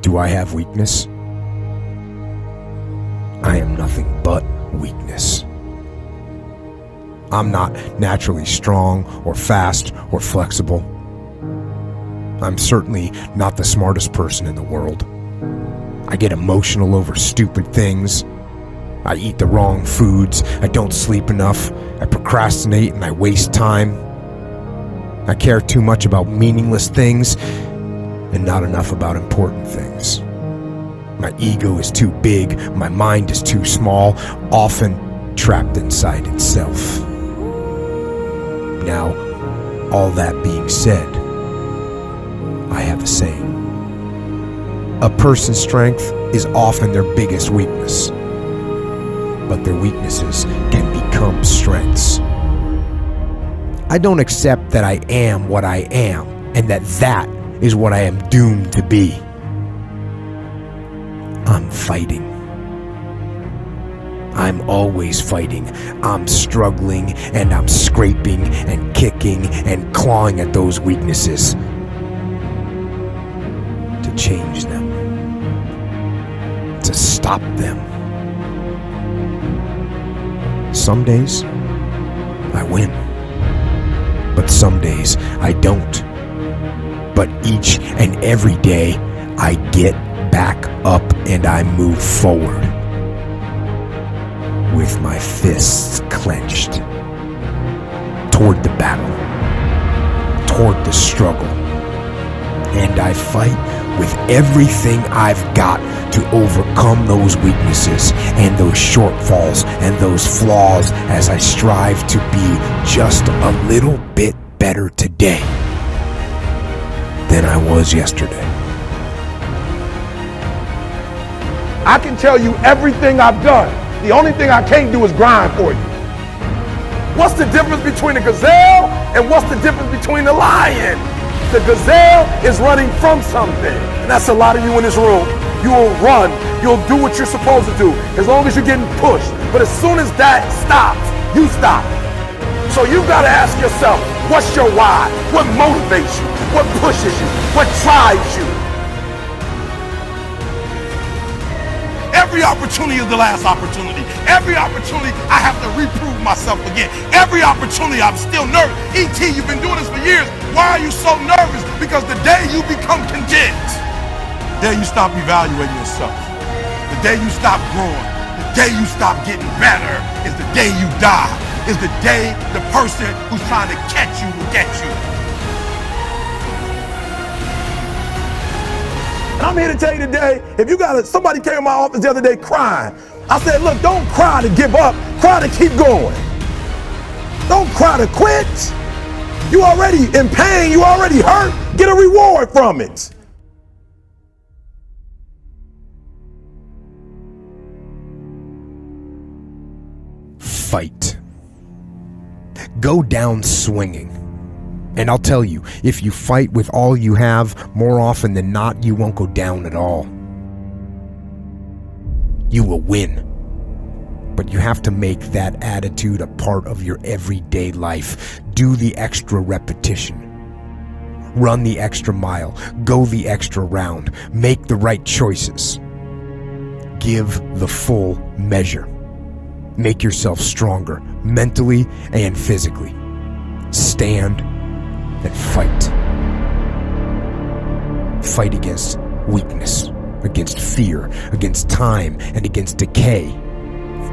Do I have weakness? I am nothing but weakness. I'm not naturally strong or fast or flexible. I'm certainly not the smartest person in the world. I get emotional over stupid things. I eat the wrong foods. I don't sleep enough. I procrastinate and I waste time. I care too much about meaningless things and not enough about important things. My ego is too big. My mind is too small, often trapped inside itself. Now, all that being said, I have a saying. A person's strength is often their biggest weakness, but their weaknesses can become strengths. I don't accept that I am what I am and that is what I am doomed to be. I'm fighting. I'm always fighting. I'm struggling and I'm scraping and kicking and clawing at those weaknesses to change them, to stop them. Some days I win, but some days I don't. But each and every day I get back up and I move forward with my fists clenched toward the battle, toward the struggle. And I fight with everything I've got to overcome those weaknesses and those shortfalls and those flaws as I strive to be just a little bit better today than I was yesterday. I can tell you everything I've done. The only thing I can't do is grind for you. What's the difference between a gazelle and what's the difference between a lion? The gazelle is running from something. And that's a lot of you in this room. You will run. You'll do what you're supposed to do as long as you're getting pushed. But as soon as that stops, you stop. So you've got to ask yourself, what's your why? What motivates you? What pushes you? What drives you? Every opportunity is the last opportunity. Every opportunity I have to reprove myself again. Every opportunity I'm still nervous. E.T., you've been doing this for years. Why are you so nervous? Because the day you become content, the day you stop evaluating yourself, the day you stop growing, the day you stop getting better is the day you die. Is the day the person who's trying to catch you will get you. And I'm here to tell you today, if you somebody came in my office the other day crying. I said, look, don't cry to give up, cry to keep going. Don't cry to quit. You already in pain, you already hurt, get a reward from it. Fight. Go down swinging. And I'll tell you, if you fight with all you have, more often than not, you won't go down at all. You will win. But you have to make that attitude a part of your everyday life. Do the extra repetition. Run the extra mile. Go the extra round. Make the right choices. Give the full measure. Make yourself stronger, mentally and physically. Stand and fight. Fight against weakness, against fear, against time, and against decay.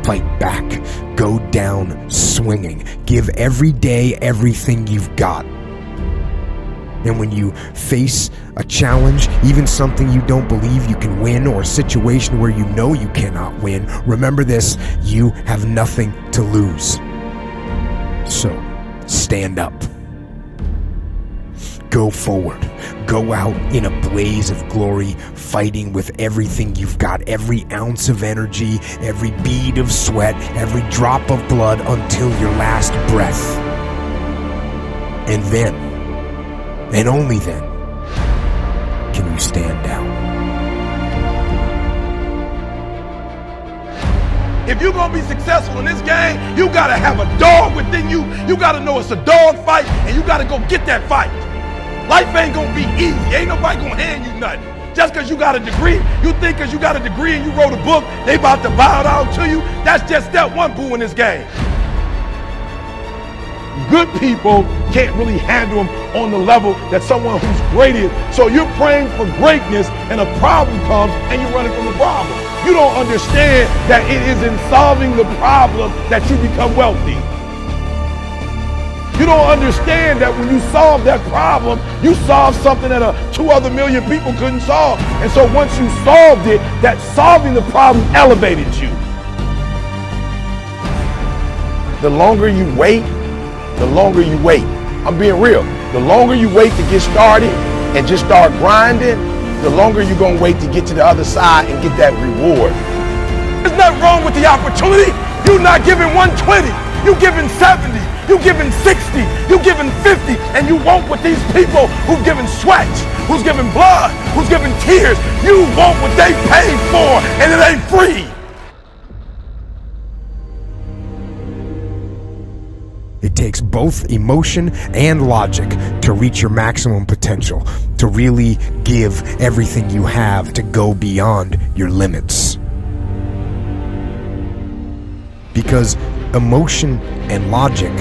Fight back. Go down swinging. Give every day everything you've got. And when you face a challenge, even something you don't believe you can win, or a situation where you know you cannot win, remember this: you have nothing to lose. So, stand up. Go forward. Go out in a blaze of glory, fighting with everything you've got, every ounce of energy, every bead of sweat, every drop of blood, until your last breath. And then, and only then, can you stand down. If you're going to be successful in this game, you got to have a dog within you. You got to know it's a dog fight, and you got to go get that fight. Life ain't going to be easy. Ain't nobody going to hand you nothing. just because you got a degree. You think because you got a degree and you wrote a book, they about to bow down to you. That's just step one, boo, in this game. Good people can't really handle them on the level that someone who's great is. So you're praying for greatness and a problem comes and you're running from the problem. You don't understand that it is in solving the problem that you become wealthy. You don't understand that when you solve that problem, you solve something that 2 other million people couldn't solve. And so once you solved it, that solving the problem elevated you. The longer you wait, I'm being real. The longer you wait to get started and just start grinding, the longer you're gonna wait to get to the other side and get that reward. There's nothing wrong with the opportunity. You're not giving 120, you're giving 70, you're giving 60, you're giving 50, and you want what these people who've given sweat, who's given blood, who's given tears, you want what they paid for, and it ain't free. It takes both emotion and logic to reach your maximum potential, to really give everything you have, to go beyond your limits. Because emotion and logic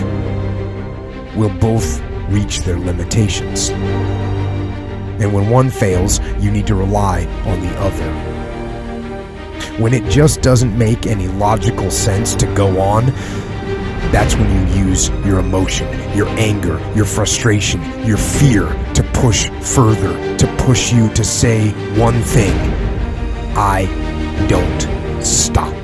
will both reach their limitations. And when one fails, you need to rely on the other. When it just doesn't make any logical sense to go on, that's when you use your emotion, your anger, your frustration, your fear to push further, to push you to say one thing: I don't stop.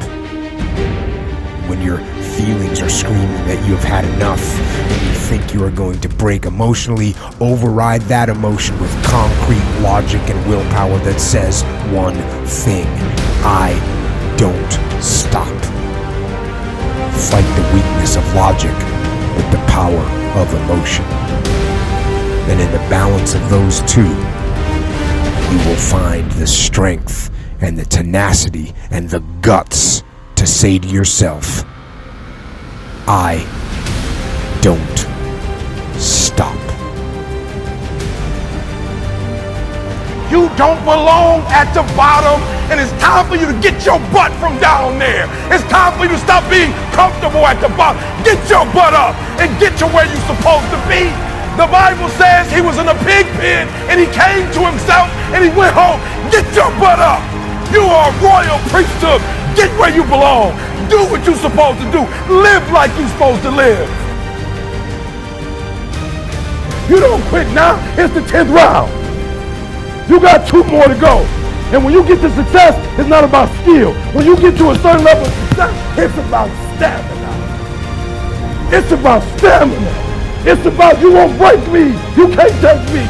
When your feelings are screaming that you have had enough and you think you are going to break emotionally, override that emotion with concrete logic and willpower that says one thing: I don't stop. Fight the weakness of logic with the power of emotion. And in the balance of those two, you will find the strength and the tenacity and the guts to say to yourself, I don't stop. You don't belong at the bottom, and it's time for you to get your butt from down there. It's time for you to stop being comfortable at the bottom. Get your butt up and get to where you're supposed to be. The Bible says he was in a pig pen and he came to himself and he went home. Get your butt up. You are a royal priesthood. Get where you belong. Do what you're supposed to do. Live like you're supposed to live. You don't quit now. It's the 10th round. You got 2 more to go. And when you get to success, it's not about skill. When you get to a certain level of success, it's about stamina. It's about stamina. It's about you won't break me. You can't take me.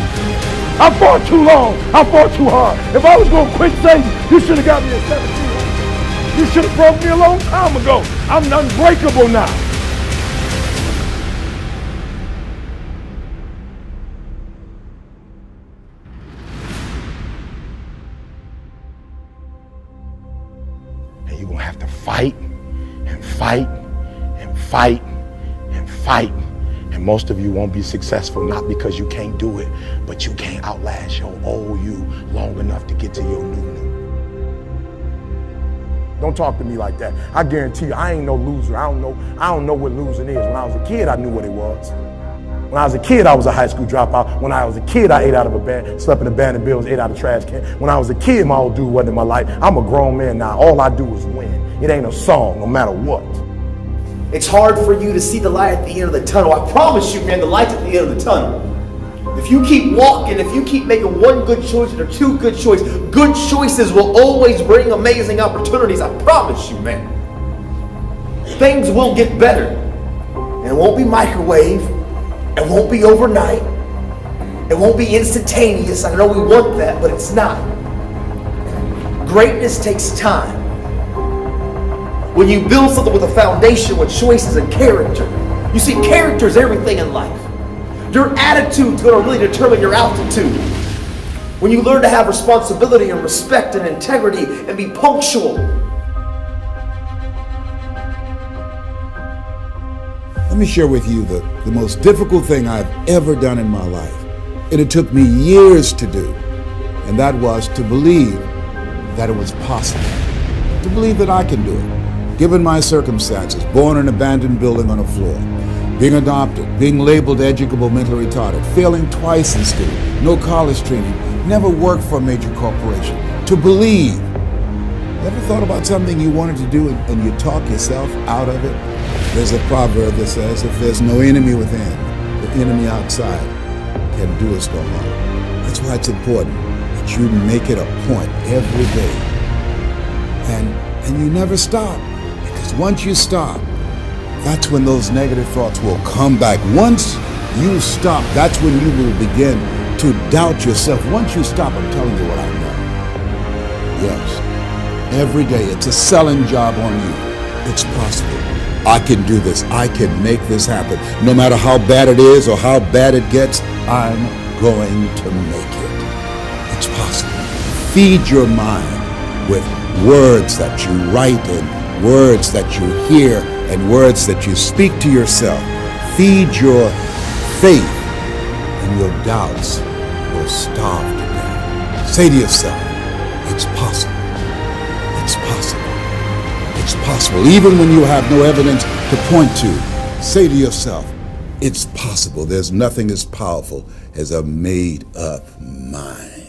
I fought too long. I fought too hard. If I was going to quit Satan, you should have got me at 17. You should have broke me a long time ago. I'm unbreakable now. And you're going to have to fight and fight and fight and fight. And most of you won't be successful, not because you can't do it, but you can't outlast your old you long enough to get to your new. Don't talk to me like that. I guarantee you, I ain't no loser. I don't know what losing is. When I was a kid, I knew what it was. When I was a kid, I was a high school dropout. When I was a kid, I ate out of a band, slept in abandoned buildings, ate out of trash can. When I was a kid, my old dude wasn't in my life. I'm a grown man now. All I do is win. It ain't a song, no matter what. It's hard for you to see the light at the end of the tunnel. I promise you, man, the light's at the end of the tunnel. If you keep walking, if you keep making one good choice or 2 good choices, good choices will always bring amazing opportunities. I promise you, man. Things will get better. And it won't be microwave. It won't be overnight. It won't be instantaneous. I know we want that, but it's not. Greatness takes time. When you build something with a foundation with choices and character, you see, character is everything in life. Your attitude's going to really determine your altitude. When you learn to have responsibility and respect and integrity and be punctual. Let me share with you the most difficult thing I've ever done in my life. And it took me years to do. and that was to believe that it was possible, to believe that I can do it. Given my circumstances, born in an abandoned building on a floor, being adopted, being labeled educable mentally retarded, failing twice in school, no college training, never worked for a major corporation, to believe. You ever thought about something you wanted to do and you talk yourself out of it? There's a proverb that says, if there's no enemy within, the enemy outside can do us no harm. That's why it's important that you make it a point every day. And you never stop. Because once you stop, that's when those negative thoughts will come back. Once you stop, that's when you will begin to doubt yourself. Once you stop, I'm telling you what I know. Yes, every day it's a selling job on you. It's possible. I can do this. I can make this happen. No matter how bad it is or how bad it gets, I'm going to make it. It's possible. Feed your mind with words that you write and words that you hear and words that you speak to yourself. Feed your faith and your doubts will starve to death. Say to yourself, it's possible. It's possible. It's possible. Even when you have no evidence to point to, say to yourself, it's possible. There's nothing as powerful as a made-up mind.